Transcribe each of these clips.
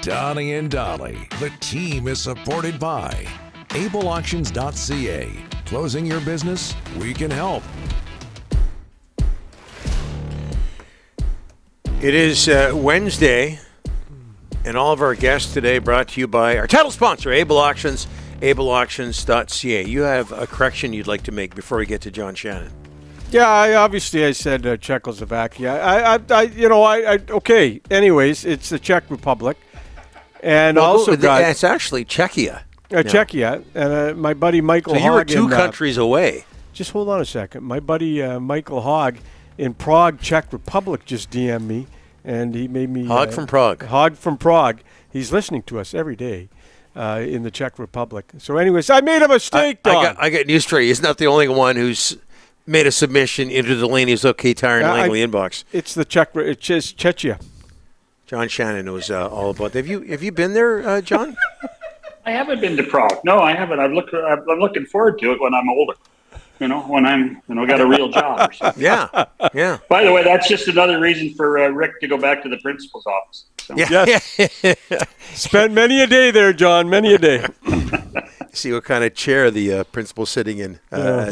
Donnie and Dolly. The team is supported by ableauctions.ca. Closing your business? We can help. It is Wednesday, and all of our guests today brought to you by our title sponsor, Able Auctions, ableauctions.ca. You have a correction you'd like to make before we get to John Shannon. Yeah, I said Czechoslovakia. Okay. Anyways, it's the Czech Republic, and it's actually Czechia. Czechia, and my buddy Michael. So Hogg you were two countries away. Just hold on a second. My buddy Michael Hogg in Prague, Czech Republic, just DM'd me, and he made me Hogg from Prague. Hogg from Prague. He's listening to us every day. In the Czech Republic. So, anyways, I made a mistake, Don. I got news for you. He's not the only one who's made a submission into Delaney's OK Tire and Langley inbox. It's the Czech. It's Czechia. John Shannon knows all about that. Have you been there, John? I haven't been to Prague. No, I haven't. I'm looking forward to it when I'm older. When I'm got a real job or something. Yeah. By the way, that's just another reason for Rick to go back to the principal's office. So. Yes. Spent many a day there, John. Many a day. See what kind of chair the principal's sitting in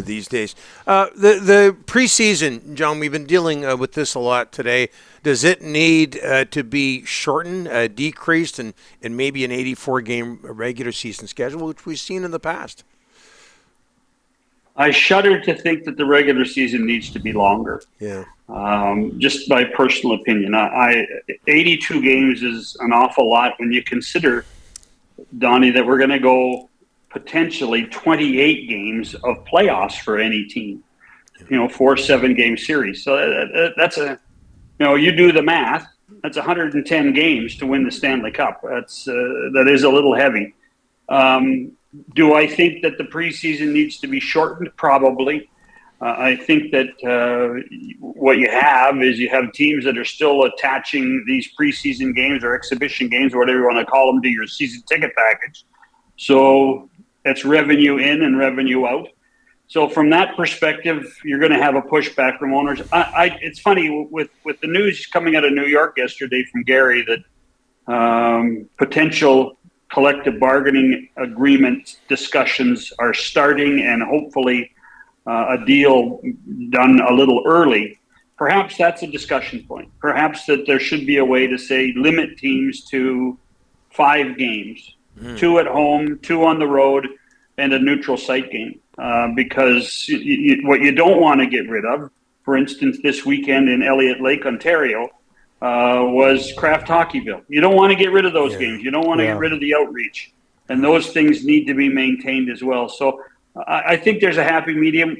these days. The preseason, John, we've been dealing with this a lot today. Does it need to be shortened, decreased, and maybe an 84-game regular season schedule, which we've seen in the past? I shudder to think that the regular season needs to be longer. Yeah. Just my personal opinion. 82 games is an awful lot when you consider, Donnie, that we're going to go potentially 28 games of playoffs for any team. 4 7-game series. So that's you do the math. That's 110 games to win the Stanley Cup. That is a little heavy. Do I think that the preseason needs to be shortened? Probably. I think that what you have teams that are still attaching these preseason games or exhibition games, or whatever you want to call them, to your season ticket package. So it's revenue in and revenue out. So from that perspective, you're going to have a pushback from owners. It's funny with the news coming out of New York yesterday from Gary that potential collective bargaining agreement discussions are starting, and hopefully a deal done a little early. Perhaps that's a discussion point. Perhaps that there should be a way to say limit teams to 5 games, 2 at home, 2 on the road, and a neutral site game. Because what you don't want to get rid of, for instance, this weekend in Elliott Lake, Ontario, was Kraft Hockeyville. You don't want to get rid of those games. You don't want to get rid of the outreach. And those things need to be maintained as well. So I think there's a happy medium.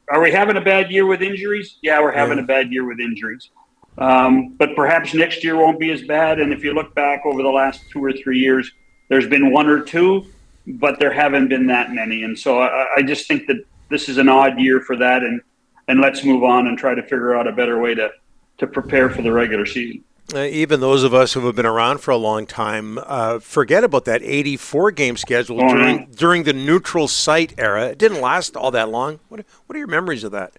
Are we having a bad year with injuries? Yeah, we're having a bad year with injuries. But perhaps next year won't be as bad. And if you look back over the last 2 or 3 years, there's been 1 or 2, but there haven't been that many. And so I just think that this is an odd year for that. And let's move on and try to figure out a better way to prepare for the regular season. Even those of us who have been around for a long time forget about that 84-game schedule during the neutral site era. It didn't last all that long. What are your memories of that?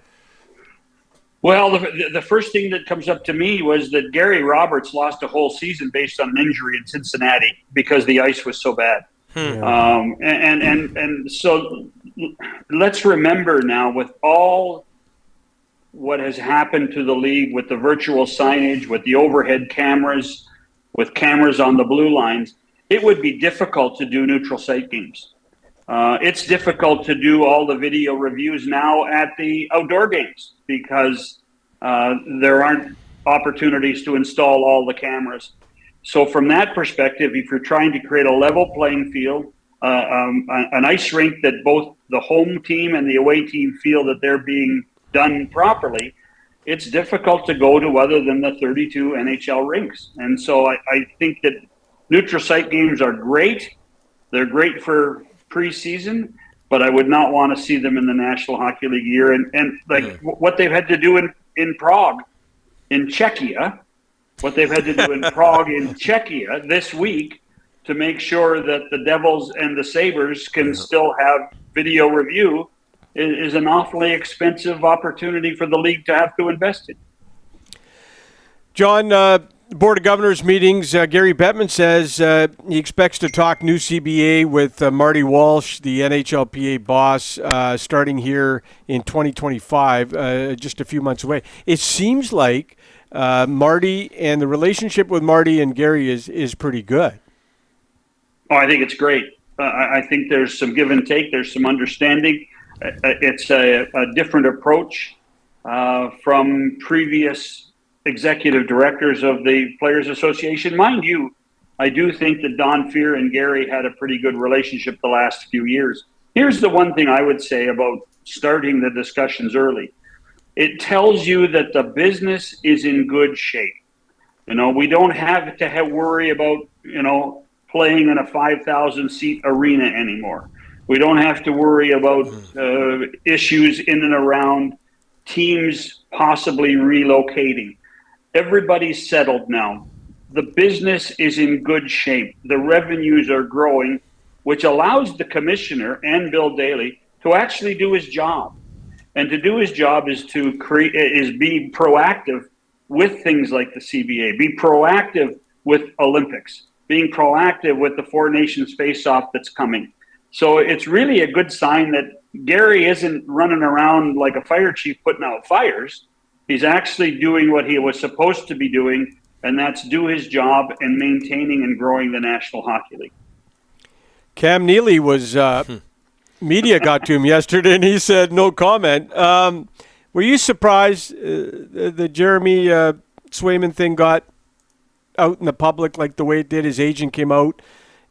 Well, the first thing that comes up to me was that Gary Roberts lost a whole season based on an injury in Cincinnati because the ice was so bad. And so let's remember now, with all what has happened to the league, with the virtual signage, with the overhead cameras, with cameras on the blue lines, it would be difficult to do neutral site games. It's difficult to do all the video reviews now at the outdoor games because there aren't opportunities to install all the cameras. So from that perspective, if you're trying to create a level playing field, an ice rink that both the home team and the away team feel that they're being done properly, it's difficult to go to other than the 32 NHL rinks. And so I think that neutral site games are great. They're great for preseason, but I would not want to see them in the National Hockey League year. And what they've had to do in Prague, in Czechia, what they've had to do in Prague, in Czechia this week to make sure that the Devils and the Sabres can still have video review is an awfully expensive opportunity for the league to have to invest in. John, the Board of Governors meetings, Gary Bettman says he expects to talk new CBA with Marty Walsh, the NHLPA boss, starting here in 2025, just a few months away. It seems like Marty and the relationship with Marty and Gary is pretty good. Oh, I think it's great. I think there's some give and take. There's some understanding. It's a different approach from previous executive directors of the Players Association. Mind you, I do think that Don Fear and Gary had a pretty good relationship the last few years. Here's the one thing I would say about starting the discussions early. It tells you that the business is in good shape. We don't have to worry about, playing in a 5,000 seat arena anymore. We don't have to worry about issues in and around teams possibly relocating. Everybody's settled now. The business is in good shape. The revenues are growing, which allows the commissioner and Bill Daly to actually do his job. And to do his job is to be proactive with things like the CBA, be proactive with Olympics, being proactive with the Four Nations face-off that's coming. So it's really a good sign that Gary isn't running around like a fire chief putting out fires. He's actually doing what he was supposed to be doing, and that's do his job and maintaining and growing the National Hockey League. Cam Neely was media got to him yesterday, and he said no comment. Were you surprised the Jeremy Swayman thing got out in the public like the way it did? His agent came out,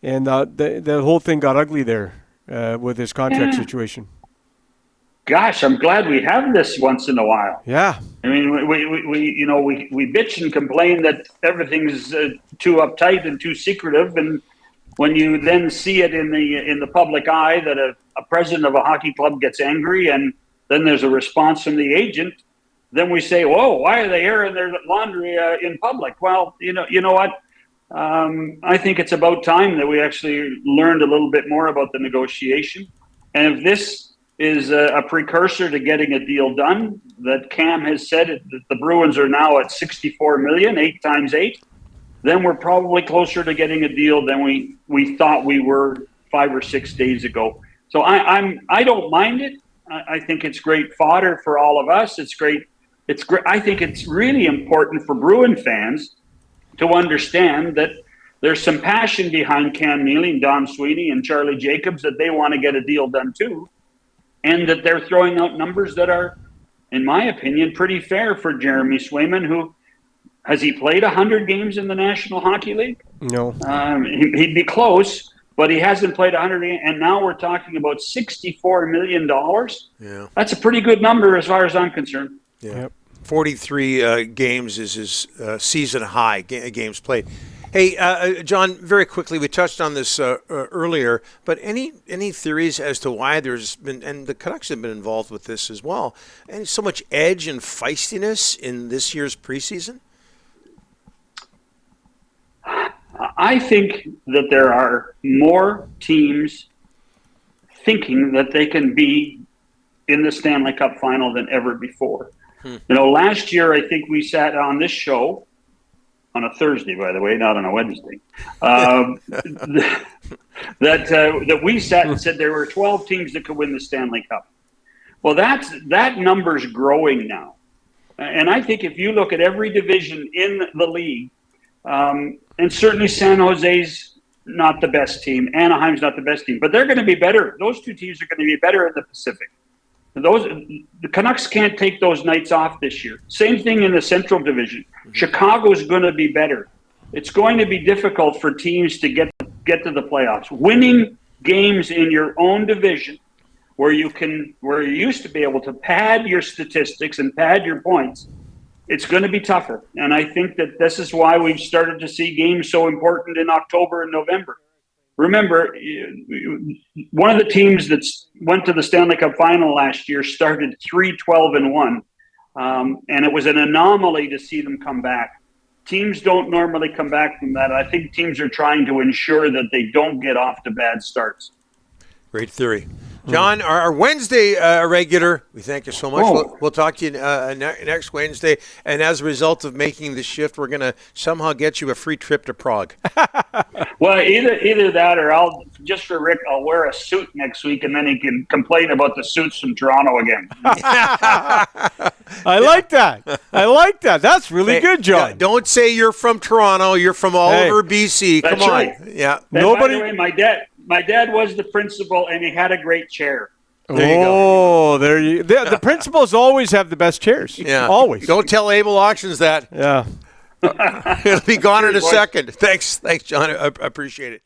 and the whole thing got ugly there with his contract situation. Gosh, I'm glad we have this once in a while. Yeah. I mean, we bitch and complain that everything's too uptight and too secretive, and when you then see it in the public eye that a president of a hockey club gets angry, and then there's a response from the agent, then we say, "Whoa, why are they airing their laundry in public?" Well, you know what? I think it's about time that we actually learned a little bit more about the negotiation, and if this is a precursor to getting a deal done, that Cam has said that the Bruins are now at $64 million, 8 times 8, then we're probably closer to getting a deal than we thought we were 5 or 6 days ago. So I don't mind it. I think it's great fodder for all of us. It's great. It's great. I think it's really important for Bruin fans to understand that there's some passion behind Cam Neely and Don Sweeney and Charlie Jacobs, that they want to get a deal done too, and that they're throwing out numbers that are, in my opinion, pretty fair for Jeremy Swayman, who has he played 100 games in the National Hockey League? No. He'd be close, but he hasn't played 100 games, and now we're talking about $64 million. Yeah. That's a pretty good number as far as I'm concerned. Yeah. Yep. 43 games is his season high, games played. Hey, John, very quickly, we touched on this earlier, but any theories as to why there's been, and the Canucks have been involved with this as well, and so much edge and feistiness in this year's preseason? I think that there are more teams thinking that they can be in the Stanley Cup final than ever before. Last year, I think we sat on this show on a Thursday, by the way, not on a Wednesday, that we sat and said there were 12 teams that could win the Stanley Cup. Well, that number's growing now. And I think if you look at every division in the league, and certainly San Jose's not the best team, Anaheim's not the best team, but they're going to be better. Those two teams are going to be better in the Pacific. The Canucks can't take those nights off this year. Same thing in the Central Division. Chicago's going to be better. It's going to be difficult for teams to get to the playoffs. Winning games in your own division, where you used to be able to pad your statistics and pad your points, it's going to be tougher. And I think that this is why we've started to see games so important in October and November. Remember, one of the teams that went to the Stanley Cup final last year started 3-12-1, and it was an anomaly to see them come back. Teams don't normally come back from that. I think teams are trying to ensure that they don't get off to bad starts. Great theory. John, our Wednesday regular, we thank you so much. Oh. We'll talk to you next Wednesday. And as a result of making the shift, we're going to somehow get you a free trip to Prague. Well, either that or I'll, just for Rick, I'll wear a suit next week and then he can complain about the suits from Toronto again. I like that. That's really good, John. Don't say you're from Toronto. You're from all over BC. That's Come on. right. Yeah. And by the way, my dad was the principal and he had a great chair. There you go. The principals always have the best chairs. Yeah. Always. Don't tell Able Auctions that. Yeah. It'll be gone in a second. Thanks, John. I appreciate it.